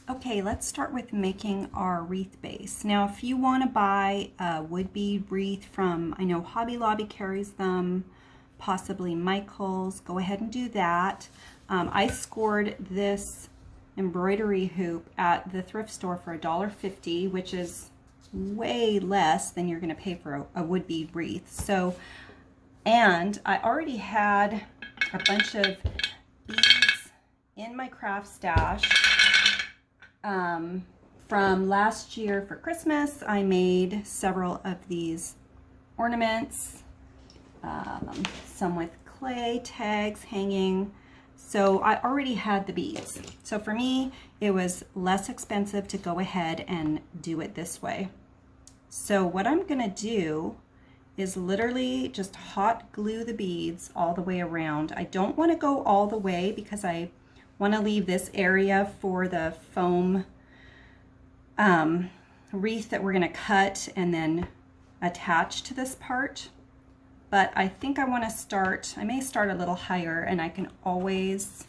Okay, let's start with making our wreath base. Now, if you want to buy a wood bead wreath from, I know Hobby Lobby carries them, possibly Michael's, go ahead and do that. I scored this embroidery hoop at the thrift store for $1.50, which is way less than you're going to pay for a wood bead wreath. So, and I already had a bunch of beads in my craft stash. From last year for Christmas, I made several of these ornaments, some with clay tags hanging. So I already had the beads. So for me, it was less expensive to go ahead and do it this way. So what I'm gonna do is literally just hot glue the beads all the way around. I don't wanna go all the way because I want to leave this area for the foam wreath that we're going to cut and then attach to this part. But I think I want to start, I may start a little higher, and I can always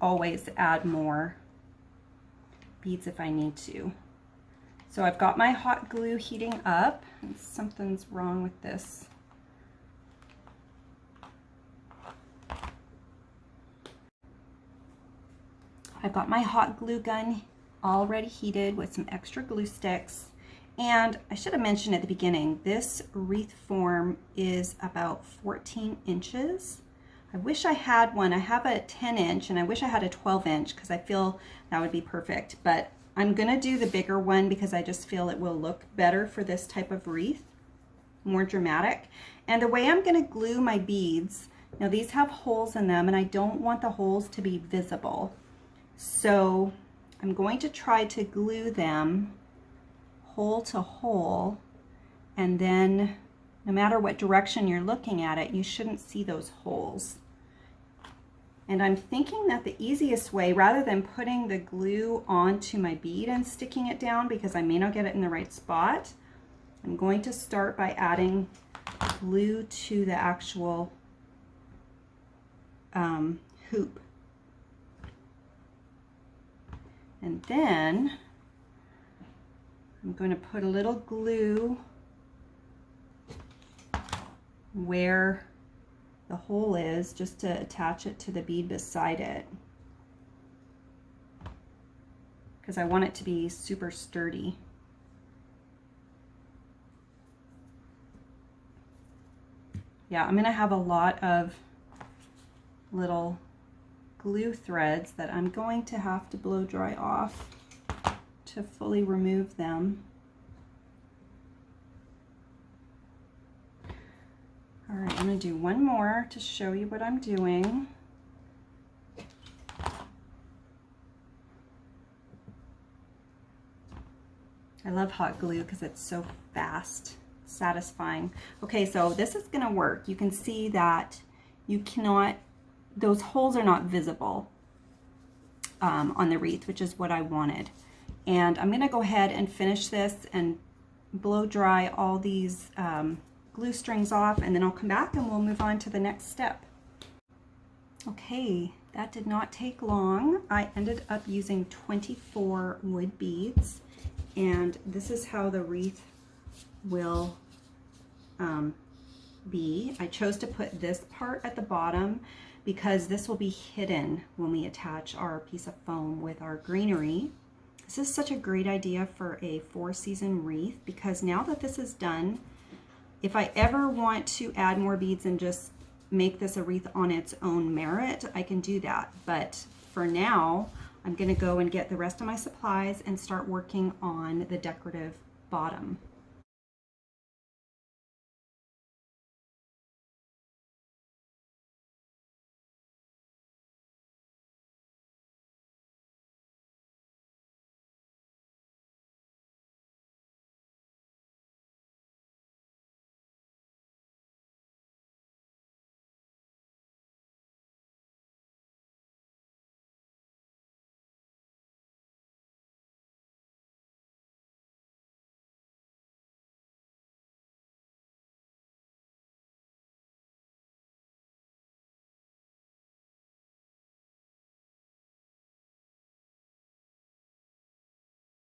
add more beads if I need to. So I've got my hot glue heating up, and something's wrong with this. I've got my hot glue gun already heated with some extra glue sticks. And I should have mentioned at the beginning, this wreath form is about 14 inches. I wish I had one. I have a 10 inch and I wish I had a 12 inch because I feel that would be perfect. But I'm gonna do the bigger one because I just feel it will look better for this type of wreath, more dramatic. And the way I'm gonna glue my beads, now these have holes in them and I don't want the holes to be visible. So I'm going to try to glue them hole to hole, and then no matter what direction you're looking at it, you shouldn't see those holes. And I'm thinking that the easiest way, rather than putting the glue onto my bead and sticking it down because I may not get it in the right spot, I'm going to start by adding glue to the actual hoop. And then I'm going to put a little glue where the hole is just to attach it to the bead beside it, because I want it to be super sturdy. Yeah, I'm going to have a lot of little glue threads that I'm going to have to blow dry off to fully remove them. All right, I'm going to do one more to show you what I'm doing. I love hot glue because it's so fast, satisfying. Okay, so this is going to work. You can see that you cannot, those holes are not visible on the wreath, which is what I wanted. And I'm going to go ahead and finish this and blow dry all these glue strings off, and then I'll come back and we'll move on to the next step. Okay, that did not take long. I ended up using 24 wood beads, and this is how the wreath will be. I chose to put this part at the bottom because this will be hidden when we attach our piece of foam with our greenery. This is such a great idea for a 4-season wreath, because now that this is done, if I ever want to add more beads and just make this a wreath on its own merit, I can do that. But for now, I'm going to go and get the rest of my supplies and start working on the decorative bottom.